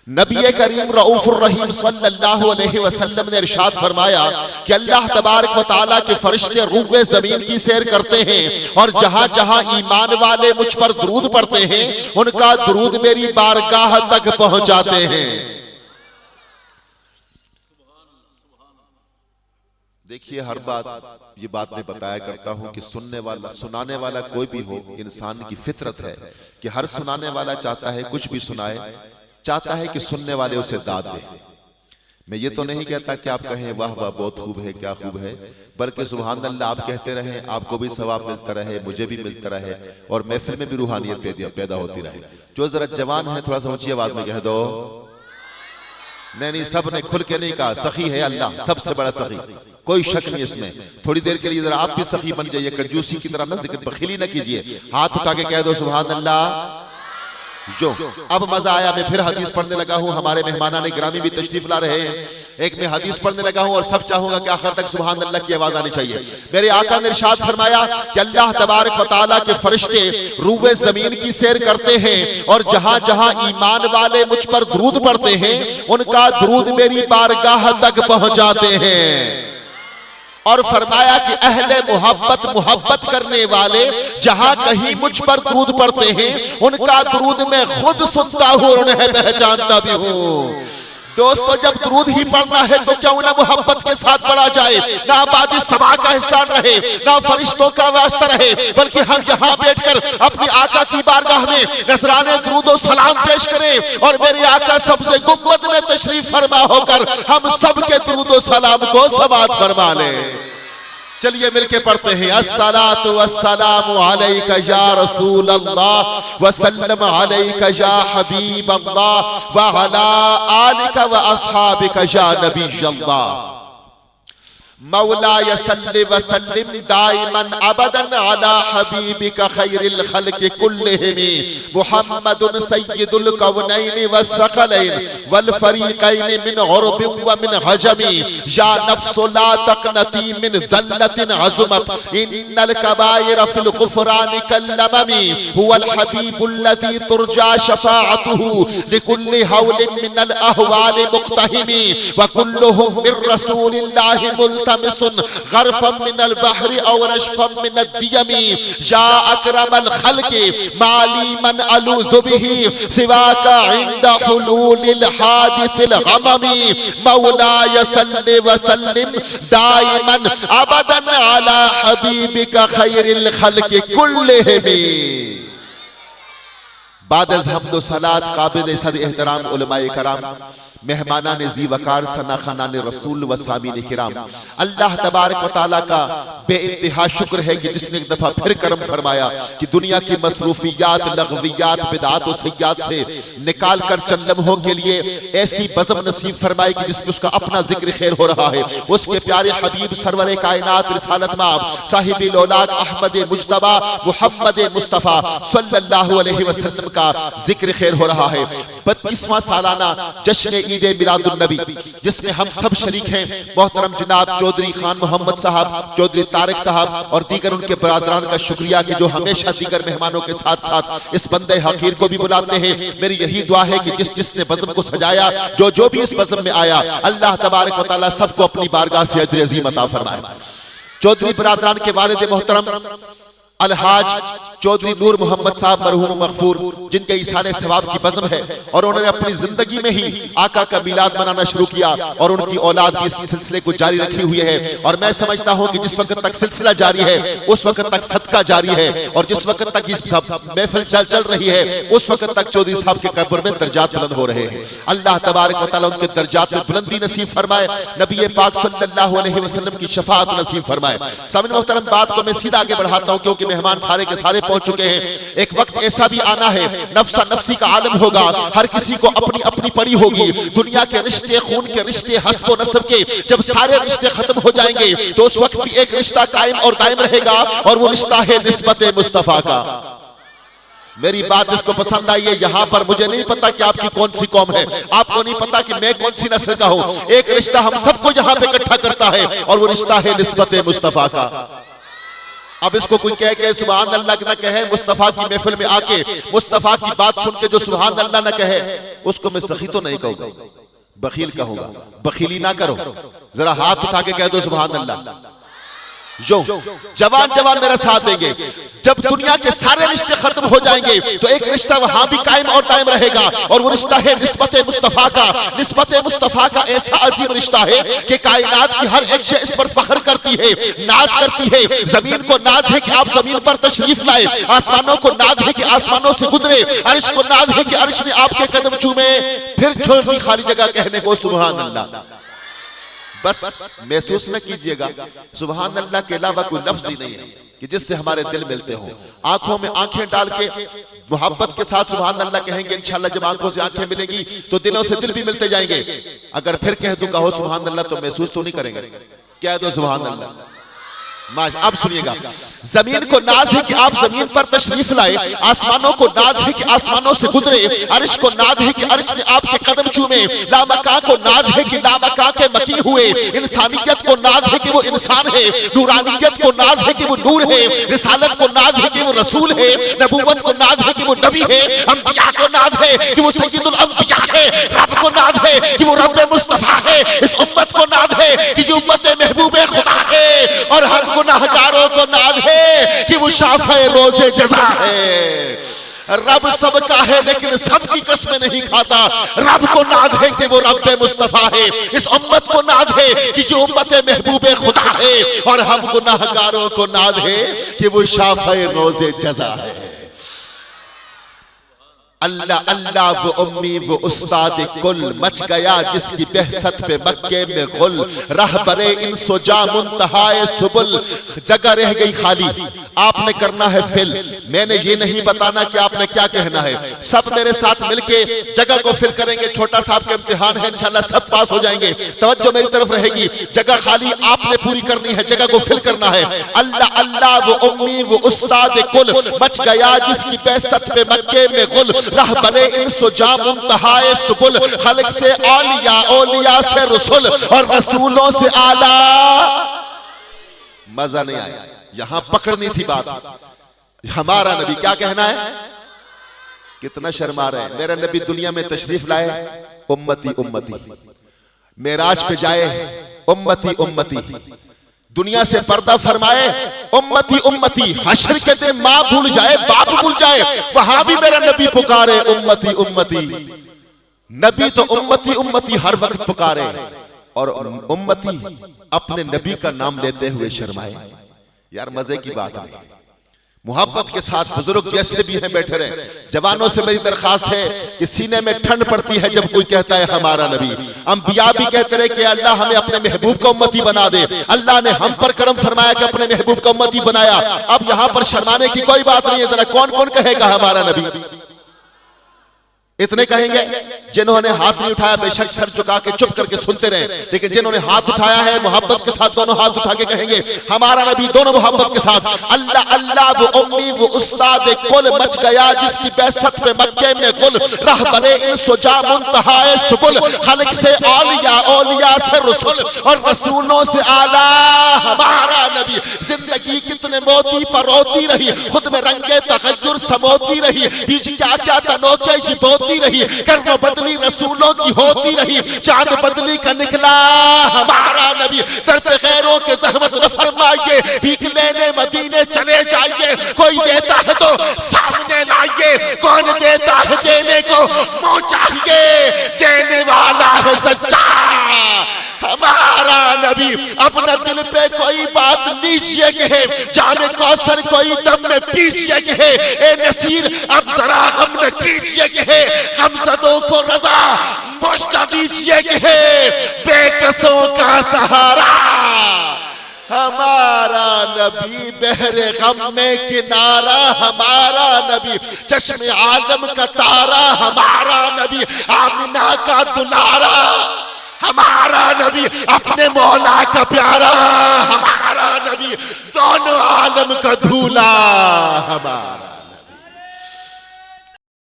नबी करीम रऊफुर रहीम सल्लल्लाहु अलैहि वसल्लम ने इरशाद फरमाया कि अल्लाह तबारक व तआला के फरिश्ते रूए जमीन की सैर करते हैं और जहां जहां ईमान वाले मुझ पर दुरूद पढ़ते हैं उनका दुरूद मेरी बारगाह तक पहुंचाते हैं। देखिए, हर बात ये बात मैं बताया करता हूं कि सुनाने वाला कोई भी हो, इंसान की फितरत है कि हर सुनाने वाला चाहता है कुछ भी सुनाए, चाहता है कि सुनने वाले उसे दाद दे। मैं ये तो नहीं कहता कि आप कहें वाह वाह बहुत खूब है, क्या खूब है, बल्कि सुभान अल्लाह आप कहते रहें, आपको भी सवाब मिलता रहे, मुझे भी मिलता रहे और महफिल में भी रूहानियत पैदा होती रहे। जो जरा जवान है थोड़ा सा ऊंची आवाज में कह दो। नहीं, सब ने खुल के नहीं कहा, सखी है अल्लाह, सबसे बड़ा सखी, कोई शक नहीं इसमें। थोड़ी देर के लिए जरा आप भी सखी बन जाइए, कंजूसी की तरह ना जिक्र बखीली ना कीजिए, हाथ उठा के कह दो सुभान अल्लाह। जो अब मजा आया, मैं फिर हदीस पढ़ने लगा हूं, हमारे मेहमानाने गिरामी भी तशरीफ ला रहे हैं। एक मैं हदीस पढ़ने लगा हूं और सब चाहूंगा कि आखिर तक सुभान अल्लाह की आवाज आनी चाहिए। मेरे आका ने इरशाद फरमाया कि अल्लाह तबारक व तआला के फरिश्ते रूए जमीन की सैर करते हैं और जहां जहां ईमान वाले मुझ पर दुरूद पढ़ते हैं उनका दुरूद मेरी बारगाह तक पहुंचाते हैं। और फरमाया कि अहले मोहब्बत करने वाले जहां कहीं मुझ पर दुरूद पढ़ते हैं उनका दुरूद मैं खुद सुनता हूं और उन्हें पहचानता भी हूं। दोस्तों, जब दुरूद ही पढ़ना है तो क्यों ना मोहब्बत के साथ पढ़ा जाए, ना आबादी सभा का हिस्सा रहे, ना फरिश्तों का वास्ता रहे, बल्कि हम यहाँ बैठकर अपने आका की बारगाह में नजराने दुरूद और सलाम पेश करें और मेरे आका सबसे गुम्बद में तशरीफ फरमा होकर हम सब के दुरूद और सलाम को समाअत फरमा लें। चलिए मिलके पढ़ते हैं। अस्सलातु वस्सलामु अलैका या रसूल अल्लाह व सल्लम अलैका या हबीब अल्लाह व अला आलिका व अस्हाबिका या नबी अल्लाह। मौला यसल्लि व सल्लिम दाइमन अबदन अला हबीबिका खैरिल खल्क़ि कुल्लिहिम मुहम्मदुन सय्यिदुल कौनैन व थक़लैन वल फरीक़ैन मिन उर्ब व मिन हजम या नफ्सु ला तक़नती मिन ज़ल्लतिन अज़मत इन्नल कबाइर फिल गुफ़रान कल्लमम हुवल हबीबुल्लज़ी तुरजा शफ़ाअतुहु लिकुल्लि हौलिन मिनल अहवाल मुक़तहिम व कुल्लुहुम मिर रसूलिल्लाहि मुल्तमिस गरफम मिनल बहरी और अशफम मिनद दियमी या अकरमल खल्क़ि माली मन अलूज़ु बिही सिवाका इंदा हुलूलिल हादिसिल गममी मौला यसल्लि व सल्लिम दाइमन अबदन अला हबीबिका खैरिल खल्क़ि कुल्लिहिम। बाद अज़ हम्द व सलात काबिल सद एहतराम उलमाए कराम, मेहमानाने ज़ी वकार सनाख़ानाने रसूल व सामीन किराम, अल्लाह तबारक व तआला का बेइंतहा शुक्र है कि जिसने एक दफा फिर करम फरमाया कि दुनिया की मसरूफियात, लगवियात, बिदअत और सय्यात से निकाल कर चंद लम्हों के लिए ऐसी बज़म नसीब फरमाई कि जिसमें उसका अपना जिक्र खैर हो रहा है। उसके प्यारे हबीब सरवर कायनात रिसालत माब साहिबुल औलाद अहमद मुज्तबा मुहम्मद मुस्तफ़ा सल्लल्लाहु अलैहि वसल्लम का जिक्र खैर हो रहा है। 32वां सालाना जश्न ईद मिलादुन नबी जिसमें हम सब शरीक हैं। मोहतरम जनाब चौधरी खान मोहम्मद साहब, चौधरी तारिक साहब और दीगर उनके बरादरान का शुक्रिया कि जो हमेशा दीगर मेहमानों के साथ साथ इस बंदे हकीर को भी बुलाते हैं। मेरी यही दुआ है कि जिसने बज़म को सजाया, जो भी इस बज़म में आया, अल्लाह तबारक व तआला सबको अपनी बारगाह से अज्र अज़ीम अता फरमाए। चौधरी बरादरान के वालिद मोहतरम अलहाज चौधरी नूर मोहम्मद साहब मरहूम मग़फूर, जिनके इसाले सवाब की बज़म है और उन्होंने अपनी जिंदगी में ही आका का मिलाद मनाना शुरू किया और उनकी औलाद भी इस सिलसिले को जारी रखी हुई है। और मैं समझता हूं कि जिस वक्त तक सिलसिला जारी है उस वक्त तक सदका जारी है और जिस वक्त तक इस महफिल चल रही है उस वक्त तक चौधरी साहब के कब्र में दर्जात बुलंद हो रहे हैं। अल्लाह तबारक व तआला उनके दर्जात में बुलंदी नसीब फरमाए, नबी पाक सल्लल्लाहु अलैहि वसल्लम की शफाअत नसीब फरमाए। सामने मोहतरम, बात को मैं सीधा आगे बढ़ाता हूं क्योंकि मेहमान सारे के सारे पहुंच चुके हैं। एक वक्त ऐसा भी आना है, नफ्सा नफ्सी का आलम होगा, हर किसी को अपनी अपनी पड़ी होगी। दुनिया के रिश्ते, खून के रिश्ते, हस्ब व नस्ब के जब सारे रिश्ते खत्म हो जाएंगे तो उस वक्त भी एक रिश्ता कायम और दायम रहेगा और वो रिश्ता है निस्बत मुस्तफा का। मेरी बात जिसको पसंद आई है, यहाँ पर मुझे नहीं पता कि आपकी कौन सी कौम है, आपको नहीं पता कि मैं कौन सी नस्ल का हूँ, एक रिश्ता हम सबको यहाँ पे इकट्ठा करता है और वो रिश्ता है निस्बत मुस्तफा का। अब इसको कोई कह के सुभान अल्लाह न कहे, मुस्तफा की महफिल में आके मुस्तफा की बात सुन के जो सुभान अल्लाह न कहे, उसको मैं सखी तो नहीं कहूंगा, बखील कहूंगा। बखीली ना करो, जरा हाथ उठा के कह दो सुभान अल्लाह। जो जवान जवान मेरा साथ देंगे। जब दुनिया के सारे रिश्ते खत्म हो जाएंगे तो एक रिश्ता वहां भी कायम और कायम रहेगा, और वो रिश्ता है निस्बत मुस्तफा का। निस्बत मुस्तफा का ऐसा अजीब रिश्ता है कि कायनात की हर एक चीज इस पर फख्र करती है, नाज करती है। जमीन को नाज है कि आप जमीन पर तशरीफ लाए, आसमानों को नाज है कि आसमानों से गुजरे, अर्श को नाज है कि अर्श ने आपके कदम चूमे, फिर छोड़ दी खाली जगह कहने को सुभान अल्लाह। बस महसूस न कीजिएगा, सुभान अल्लाह के अलावा कोई लफ्ज ही नहीं है कि जिससे हमारे दिल मिलते हो। आंखों में आंखें डाल के मोहब्बत के साथ सुभान अल्लाह कहेंगे, इंशाअल्लाह जब आंखों से आंखें मिलेंगी तो दिलों से दिल भी मिलते जाएंगे। अगर फिर कह दूं कहो सुभान अल्लाह तो महसूस तो नहीं करेंगे, कह दो सुभान अल्लाह। अब सुनिएगा, जमीन को नाज है कि आप जमीन पर तशरीफ लाए, आसमानों को नाज है कि आसमानों से गुजरे, अर्श को नाज है कि अर्श ने आपके कदम चूमे, लामका को नाज है कि लामका के मकी हुए, इंसानियत को नाज है कि वो इंसान है, नूरानियत को नाज है कि वो नूर है, रिसालत को नाज है कि वो रसूल है, नबूवत को नाज है कि वो नबी है, अंबिया को नाज है कि वो सय्यदुल अंबिया है, रब को नाज है कि वो रब मुस्तफा है, इस उम्मत को नाज है कि जो उम्मत महबूबे खुदा है, और हर गुनाहगारों को नाज है कि वो शाफ़े रोज़े जज़ा है। रब सबका है लेकिन सबकी कसमें नहीं खाता। रब को नाज है कि वो रब मुस्तफा है, इस उम्मत को नाज है कि जो उम्मत महबूबे खुदा है, और हम गुनाहगारों को नाज है कि वो शाफ़े रोज़े जज़ा है। अल्लाह अल्लाह वो उम्मी वो उस्ताद कुल, मच गया जिसकी बहसत पे मक्के में गुल, रहबरे इंसो जा मुंतहाए सुबुल, जगह रह गई खाली, आपने करना है फिल। मैंने ये नहीं बताना कि आपने क्या कहना है, सब मेरे साथ मिलके जगह को फिल करेंगे। छोटा सा आपका इम्तिहान है, इंशाल्लाह सब पास हो जाएंगे। तवज्जो मेरी तरफ रहेगी, जगह खाली आपने पूरी करनी है, जगह को फिल करना है। अल्लाह अल्लाह वो उम्मी वो उस्ताद कुल, मच गया जिसकी बहसत पे मक्के में गुल, रहबरे इंसो जा मुंतहाए सुबुल, खल्क से औलिया औलिया से रसूल, और रसूलों से आला। मजा नहीं आया, यहां पकड़नी थी बात। हमारा नबी क्या कहना है, कितना शर्मा रहे हैं। मेरा नबी दुनिया में तशरीफ लाए, उम्मती उम्मती, मेराज पे जाए, उम्मती उम्मती, दुनिया से पर्दा फरमाए, उम्मती उम्मती, हश्र के दिन माँ भूल जाए, बाप भूल जाए, वहां भी मेरा नबी पुकारे उम्मती उम्मती। नबी तो उम्मती उम्मती हर वक्त पुकारे, और उम्मती अपने नबी का नाम लेते हुए शर्माए। यार मजे की बात नहीं। मोहब्बत के साथ बुजुर्ग जैसे भी हैं बैठे रहे। जवानों से मेरी दरखास्त है कि सीने में ठंड पड़ती है जब कोई कहता है हमारा नबी। अंबिया भी कहते रहे कि अल्लाह हमें अपने महबूब का उम्मती बना दे। अल्लाह ने हम पर करम फरमाया कि अपने महबूब का उम्मती बनाया। अब यहाँ पर शर्माने की कोई बात नहीं है। जरा कौन कौन कहेगा हमारा नबी? इतने कहेंगे जिन्होंने हाथ नहीं उठाया बेशक सर झुका के चुप करके सुनते रहे, लेकिन जिन्होंने हाथ उठाया है मोहब्बत के साथ दोनों हाथ उठा के कहेंगे हमारा नबी, दोनों मोहब्बत के साथ। अल्लाह अल्लाह वो उम्मी वो उस्ताद कुल, मच गया जिसकी बहसत पे मक्के में गुल, रहबरे इंसो जा मुंतहाए सुबुल, खल्क से औलिया औलिया से रसूल, और रसूलों से आला हमारा नबी। जिंदगी कितने मोती पर रोती रही, खुद में रंगे तगय्युर समोती रही, बीच क्या क्या तनोके जी बोती रही, कर्म बदली रसूलों की होती रही, चांद बदली का निकला हमारा नबी। दर पे गैरों के ज़हमत न फरमाइए, भीख लेने मदीने चले जाइए, कोई देता है तो सामने लाइए, कौन देता है देने को मुंह चाहिए, देने वाला है सच्चा हमारा नबी। अपना दिल पे कोई बात लीजिए कहे, जाने कौसर कोई दम में पीजिए कहे, ए नसीर अब जरा हम न कीजिए कहे, हमसदों को रजा मुश्ता दीजिए कहे, बेकसों का सहारा हमारा नबी। बहरे गम में किनारा हमारा नबी, चश्मे आलम का तारा हमारा नबी, आमिना का दुलारा हमारा नबी, अपने मौला का प्यारा हमारा नबी, दोनों आलम का धूला हमारा।